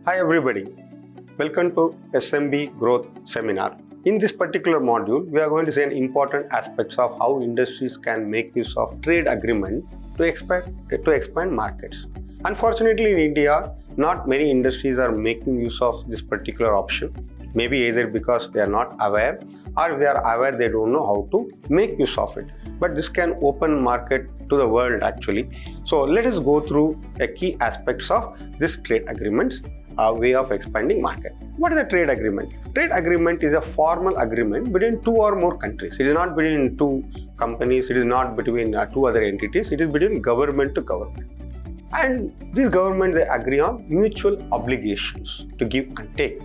Hi everybody, welcome to SMB Growth Seminar. In this particular module, we are going to see an important aspects of how industries can make use of trade agreement to expand markets. Unfortunately, in India, not many industries are making use of this particular option. Maybe either because they are not aware, or if they are aware, they don't know how to make use of it. But this can open market to the world actually. So let us go through the key aspects of this trade agreements way of expanding market. What is a trade agreement? Trade agreement is a formal agreement between two or more countries. It is not between two companies. It is not between two other entities. It is between government to government. And these governments, they agree on mutual obligations to give and take.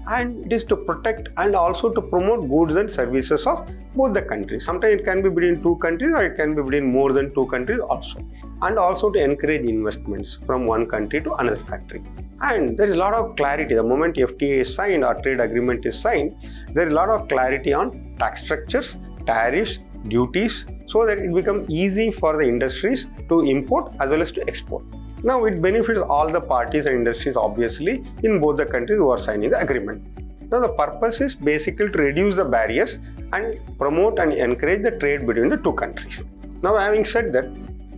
And it is to protect and also to promote goods and services of both the countries. Sometimes it can be between two countries or it can be between more than two countries also. And also to encourage investments from one country to another country. And there is a lot of clarity. The moment FTA is signed or trade agreement is signed, there is a lot of clarity on tax structures, tariffs, duties, so that it becomes easy for the industries to import as well as to export. Now it benefits all the parties and industries obviously in both the countries who are signing the agreement. Now the purpose is basically to reduce the barriers and promote and encourage the trade between the two countries. Now having said that,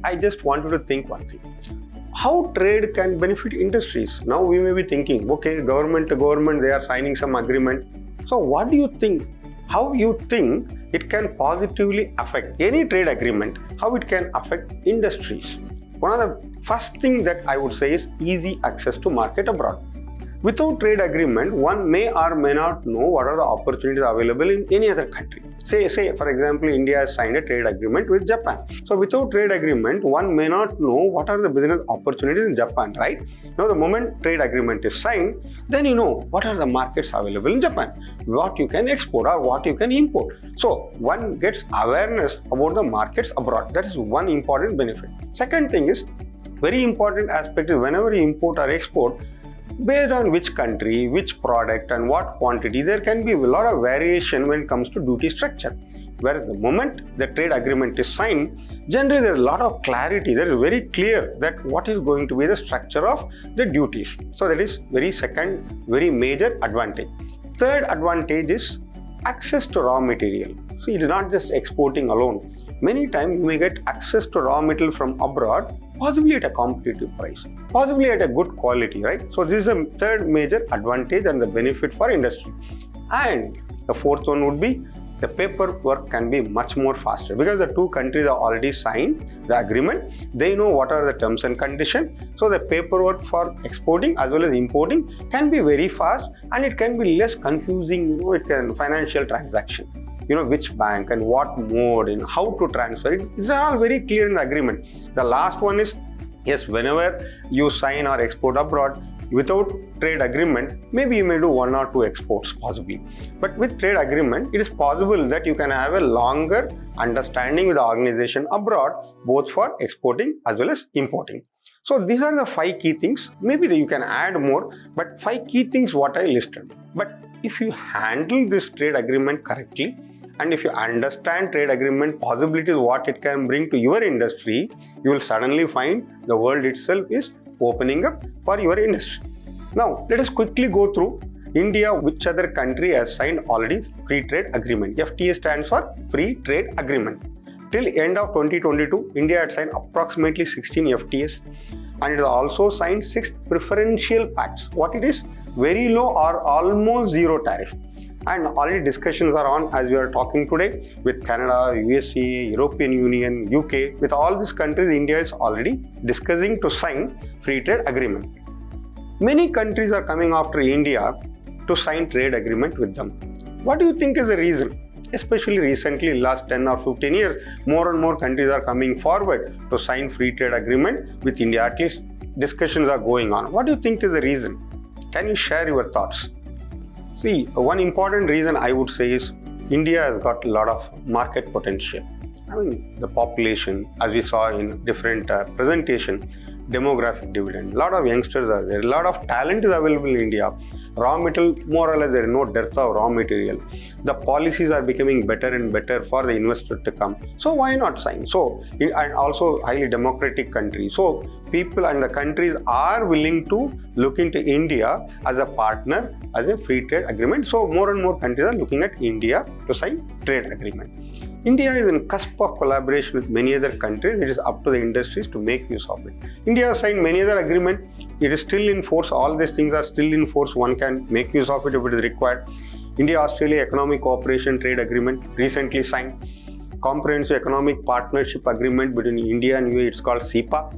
I just wanted to think one thing. How trade can benefit industries? Now we may be thinking, okay, government to government, they are signing some agreement. So what do you think? How you think it can positively affect any trade agreement? How it can affect industries? One of the first thing that I would say is easy access to market abroad. Without trade agreement, one may or may not know what are the opportunities available in any other country. Say for example, India has signed a trade agreement with Japan. So without trade agreement, one may not know what are the business opportunities in Japan, right? Now the moment trade agreement is signed, then you know what are the markets available in Japan, what you can export or what you can import. So one gets awareness about the markets abroad. That is one important benefit. Second thing is, very important aspect is whenever you import or export, based on which country, which product and what quantity, there can be a lot of variation when it comes to duty structure. Whereas the moment the trade agreement is signed, generally there is a lot of clarity. There is very clear that what is going to be the structure of the duties. So that is very major advantage. Third advantage is access to raw material. So it is not just exporting alone. Many times you may get access to raw material from abroad, possibly at a competitive price, possibly at a good quality, right? So this is a third major advantage and the benefit for industry. And the fourth one would be the paperwork can be much more faster because the two countries are already signed the agreement. They know what are the terms and conditions. So the paperwork for exporting as well as importing can be very fast and it can be less confusing. It can financial transaction. Which bank and what mode and how to transfer it. These are all very clear in the agreement. The last one is, yes, whenever you sign or export abroad, without trade agreement, maybe you may do one or two exports possibly. But with trade agreement, it is possible that you can have a longer understanding with the organization abroad, both for exporting as well as importing. So these are the 5 key things. Maybe you can add more, but 5 key things what I listed. But if you handle this trade agreement correctly, and if you understand trade agreement possibilities, what it can bring to your industry, you will suddenly find the world itself is opening up for your industry. Now, let us quickly go through India, which other country has signed already free trade agreement. FTA stands for Free Trade Agreement. Till end of 2022, India had signed approximately 16 FTAs and it has also signed 6 preferential pacts. What it is? Very low or almost zero tariff. And already discussions are on as we are talking today with Canada, USA, European Union, UK. With all these countries, India is already discussing to sign free trade agreement. Many countries are coming after India to sign trade agreement with them. What do you think is the reason? Especially recently, last 10 or 15 years, more and more countries are coming forward to sign free trade agreement with India. At least discussions are going on. What do you think is the reason? Can you share your thoughts? See, one important reason I would say is India has got a lot of market potential. The population, as we saw in different presentation, demographic dividend, a lot of youngsters are there, a lot of talent is available in India. raw material, more or less there is no dearth of raw material. The policies are becoming better and better for the investor to come. So why not sign? So, and also highly democratic country. So people and the countries are willing to look into India as a partner, as a free trade agreement. So more and more countries are looking at India to sign trade agreement. India is in cusp of collaboration with many other countries. It is up to the industries to make use of it. India has signed many other agreements. It is still in force. All these things are still in force. One can make use of it if it is required. India-Australia Economic Cooperation Trade Agreement recently signed. Comprehensive Economic Partnership Agreement between India and UAE. It's called CEPA.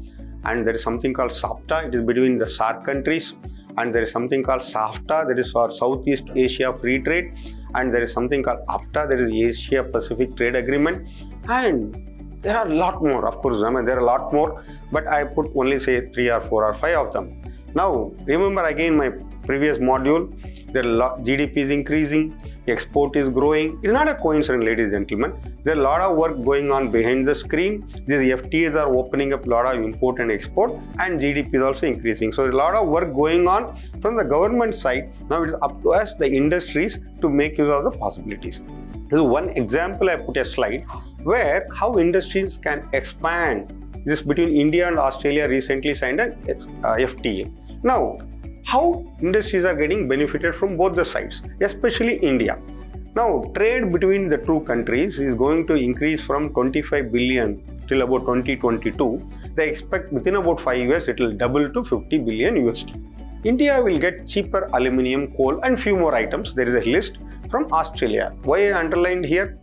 And there is something called SAFTA. It is between the SAARC countries. And there is something called SAFTA, that is for Southeast Asia Free Trade. And there is something called AFTA, that is Asia Pacific Trade Agreement. And there are a lot more, of course, there are a lot more, but I put only say 3 or 4 or 5 of them. Now, remember again my previous module, GDP is increasing, export is growing. It's not a coincidence, ladies and gentlemen. There are a lot of work going on behind the screen. These FTAs are opening up a lot of import and export, and GDP is also increasing. So, a lot of work going on from the government side. Now, it is up to us, the industries, to make use of the possibilities. This is one example. I put a slide where how industries can expand. This between India and Australia recently signed an FTA. Now, how industries are getting benefited from both the sides, especially India. Now, trade between the two countries is going to increase from 25 billion till about 2022. They expect within about 5 years it will double to 50 billion USD. India will get cheaper aluminium, coal and few more items. There is a list from Australia. Why I underlined here?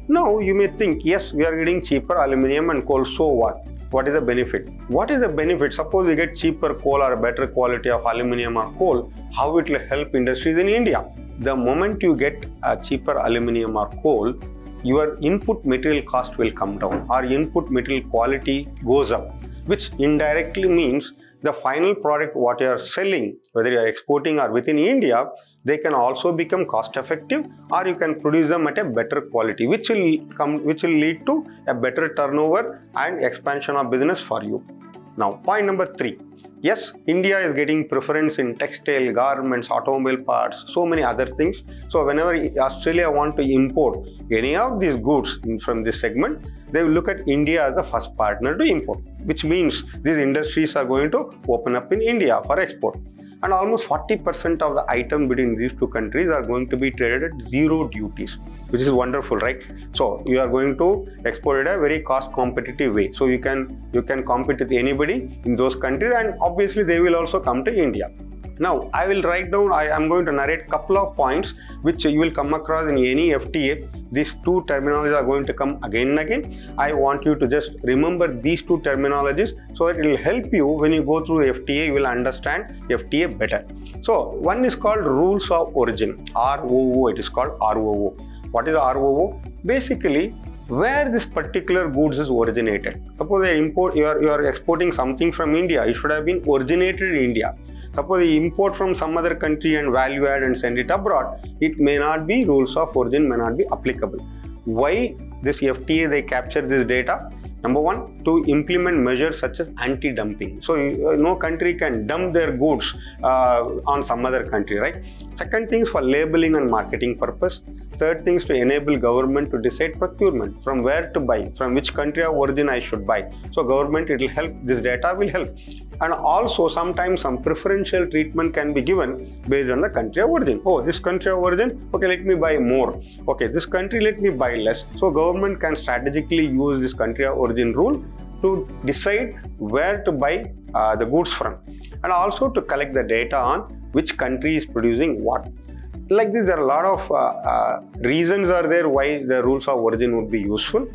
Now, you may think, yes, we are getting cheaper aluminium and coal, so what? What is the benefit? What is the benefit? Suppose we get cheaper coal or a better quality of aluminium or coal, how it will help industries in India? The moment you get a cheaper aluminium or coal, your input material cost will come down, or input material quality goes up, which indirectly means the final product what you are selling, whether you are exporting or within India, they can also become cost effective, or you can produce them at a better quality, which will lead to a better turnover and expansion of business for you. Now, point number 3. Yes, India is getting preference in textile, garments, automobile parts, so many other things. So whenever Australia want to import any of these goods from this segment, they will look at India as the first partner to import, which means these industries are going to open up in India for export. And almost 40% of the items between these two countries are going to be traded at zero duties, which is wonderful, right? So you are going to export it a very cost competitive way. So you can compete with anybody in those countries, and obviously they will also come to India. Now, I will write down, I am going to narrate a couple of points which you will come across in any FTA. These two terminologies are going to come again and again. I want you to just remember these two terminologies so that it will help you when you go through the FTA, you will understand FTA better. So, one is called Rules of Origin, ROO, it is called ROO. What is ROO? Basically, where this particular goods is originated. Suppose you are exporting something from India, it should have been originated in India. Suppose you import from some other country and value add and send it abroad, it may not be, rules of origin may not be applicable. Why this FTA they capture this data? Number one, to implement measures such as anti-dumping. So no country can dump their goods on some other country, right? Second thing is for labeling and marketing purpose. Third thing is to enable government to decide procurement, from where to buy, from which country of origin I should buy. So government, it will help, this data will help. And also sometimes some preferential treatment can be given based on the country of origin. Oh, this country of origin, okay, let me buy more. Okay, this country, let me buy less. So government can strategically use this country of origin rule to decide where to buy the goods from, and also to collect the data on which country is producing what. Like this, there are a lot of reasons are there why the rules of origin would be useful,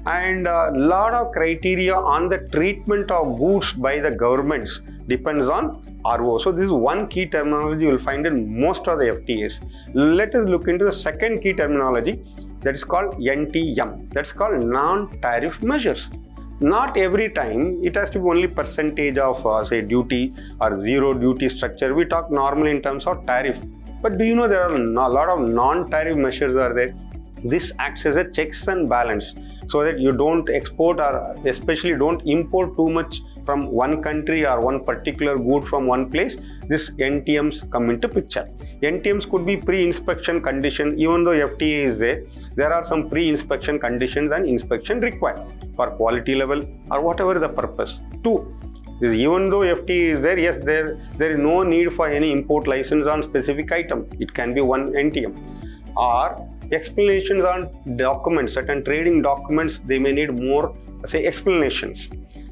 and a lot of criteria on the treatment of goods by the governments depends on RO. So this is one key terminology you will find in most of the FTAs. Let us look into the second key terminology, that is called NTM. That's called non-tariff measures. Not every time it has to be only percentage of say duty or zero duty structure. We talk normally in terms of tariff. But do you know there are a lot of non-tariff measures are there? This acts as a checks and balance so that you don't export or especially don't import too much from one country or one particular good from one place. This NTMs come into picture. NTMs could be pre-inspection condition. Even though FTA is there are some pre-inspection conditions and inspection required for quality level or whatever the purpose. 2. Even though FTA is there, yes, there is no need for any import license on specific item. It can be one NTM. Or explanations on documents, certain trading documents, they may need more, say, explanations.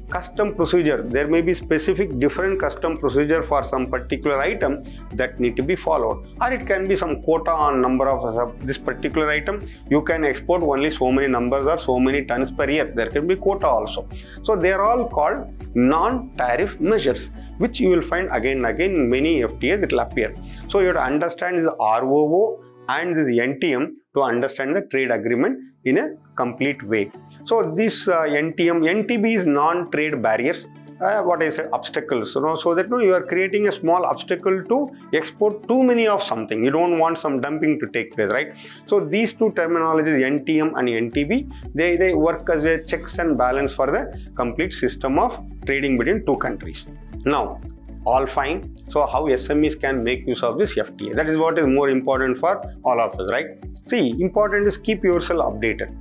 Custom procedure, there may be specific different custom procedure for some particular item that need to be followed, or it can be some quota on number of this particular item. You can export only so many numbers or so many tons per year. There can be quota also. So they are all called non-tariff measures, which you will find again and again in many FTAs. It will appear. So you have to understand this ROO and this NTM to understand the trade agreement in a complete way. So this NTB is non-trade barriers. What I said, obstacles. So that you are creating a small obstacle to export too many of something. You don't want some dumping to take place, right? So these two terminologies, NTM and NTB, they work as a checks and balance for the complete system of trading between two countries. Now, all fine. So how SMEs can make use of this FTA? That is what is more important for all of us, right? See, important is keep yourself updated.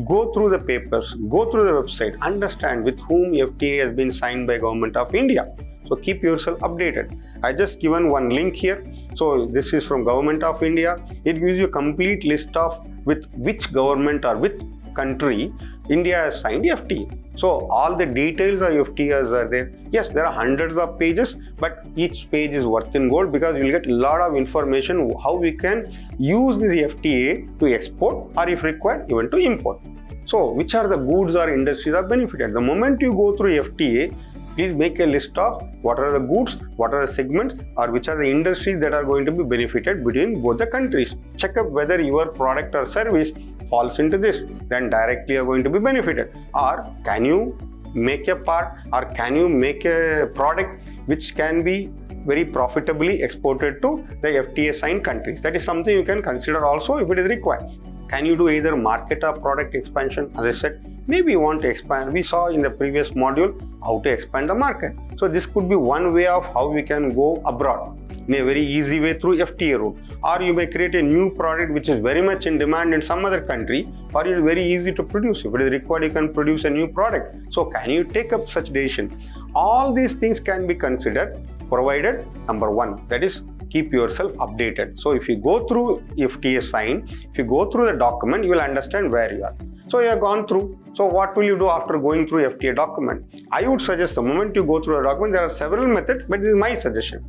Go through the papers, go through the website, understand with whom FTA has been signed by Government of India. So keep yourself updated. I just given one link here. So this is from Government of India. It gives you a complete list of with which government or which country India has signed FTA. So all the details of FTAs are there. Yes, there are hundreds of pages, but each page is worth in gold because you will get a lot of information how we can use this FTA to export or if required even to import. So which are the goods or industries are benefited? The moment you go through FTA, please make a list of what are the goods, what are the segments, or which are the industries that are going to be benefited between both the countries. Check up whether your product or service falls into this, then directly you are going to be benefited. Or can you make a part or can you make a product which can be very profitably exported to the FTA signed countries? That is something you can consider also if it is required. Can you do either market or product expansion? As I said, maybe you want to expand. We saw in the previous module how to expand the market. So this could be one way of how we can go abroad in a very easy way through FTA route. Or you may create a new product which is very much in demand in some other country, or it is very easy to produce. If it is required, you can produce a new product. So can you take up such decision? All these things can be considered provided number one, that is keep yourself updated. So if you go through FTA sign, if you go through the document, you will understand where you are. So you have gone through. So what will you do after going through FTA document? I would suggest the moment you go through a document, there are several methods, but this is my suggestion.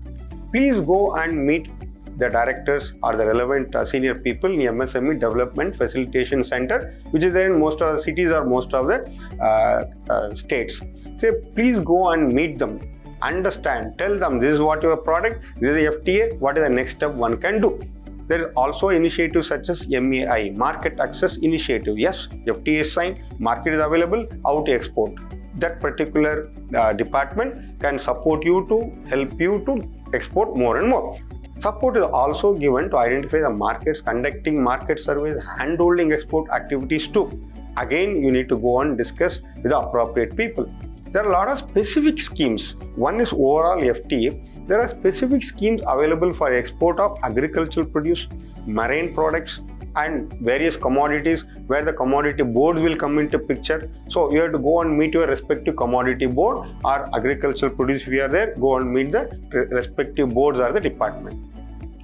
Please go and meet the directors or the relevant senior people in MSME Development Facilitation Center, which is there in most of the cities or most of the states. Say, please go and meet them. Understand, tell them this is what your product, this is FTA, what is the next step one can do. There is also initiatives such as MAI, Market Access Initiative. Yes, FTA is signed, market is available, how to export. That particular department can support you to help you to export more and more. Support is also given to identify the markets, conducting market surveys, hand-holding export activities too. Again, you need to go and discuss with the appropriate people. There are a lot of specific schemes. One is overall FTA. There are specific schemes available for export of agricultural produce, marine products, and various commodities where the commodity boards will come into picture. So you have to go and meet your respective commodity board or agricultural produce if you are there, go and meet the respective boards or the department.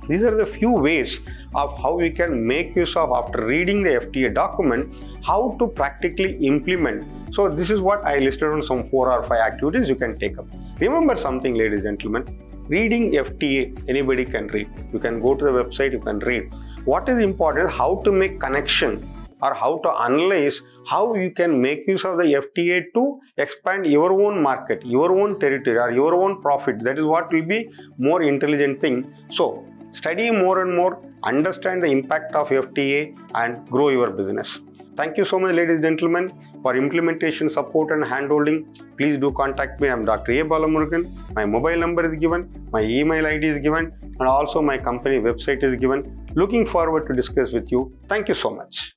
These are the few ways of how we can make use of, after reading the FTA document, how to practically implement. So this is what I listed on some 4 or 5 activities you can take up. Remember something, ladies and gentlemen, reading FTA, anybody can read. You can go to the website, you can read. What is important is how to make connection or how to analyze how you can make use of the FTA to expand your own market, your own territory or your own profit. That is what will be more intelligent thing. So study more and more, understand the impact of FTA and grow your business. Thank you so much, ladies and gentlemen. For implementation support and handholding, please do contact me. I am Dr. A. Balamurugan. My mobile number is given, my email ID is given, and also my company website is given. Looking forward to discuss with you. Thank you so much.